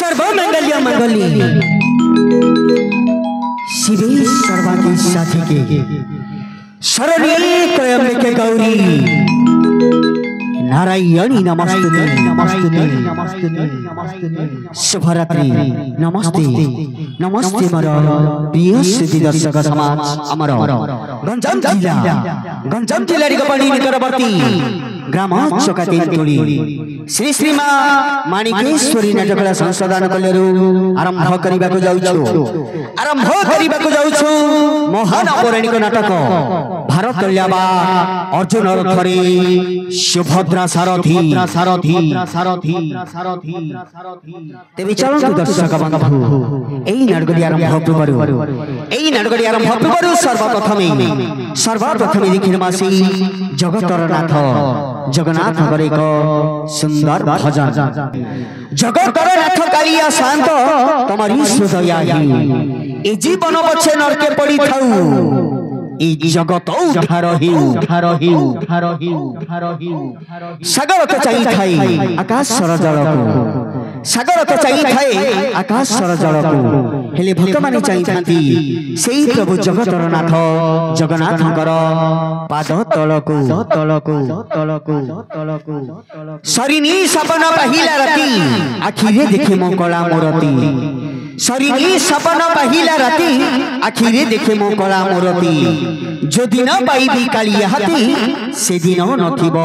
सर्वमंगल्य मंगली शिवे सर्वांगी साधिके शरण्ये त्र्यंबके गौरी नारायणी नमस्ते नमस्ते शुभरात्रि नमस्ते नमस्ते मर प्रिय सिद्धि दर्शक समाज अमर गंजाम जिला रिकपणी निकटवर्ती ग्राम चकाती तोड़ी श्री श्रीमा माणिकेश्वरी नाटकला संशोधन कलेरु आरंभ करिबाको जाउछु महान पौराणिक नाटक भारत कल्याबा अर्जुन रथरे सुभद्रा सारथी तेबे चलन्तु दर्शक बंधु एई नाटकटी आरंभ करू सर्वप्रथमे देखिरमासी जगतर नाथ जगन्नाथ करे एक सुंदर भजन जगतर नाथ कालिया शांत तमरी हृदया ए जीवन पछे नरके पड़ी थाउ ए जगत उद्धार सागर तो चाहिए थाई आकाश सर जल को सागर तो चाहिए थाई आकाश सर जल को हेले भक्त माने चाहिए थांती सेई प्रभु जगतर नाथ जगन्नाथकर पाद तलको सरिनी सपन पहिला राती आखिरे देखे मो कला मोरती सरिनी सपन पहिला राती आखिरे देखे मो कला मोरती जो दिन पाइबी कालिया हाथी से दिन नथिब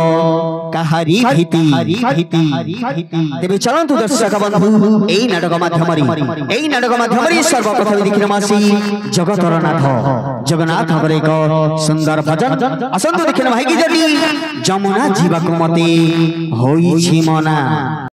काहारी भीति तेबे चलन्तु दर्शक बंधु एई नाटक माध्यमरे सर्वप्रथम देखिरमासी जगतर नाथ जगन्नाथ करे एक सुंदर भजन असंतु देखिन भाई की जदी जमुना जीवाको मते होई छी मना।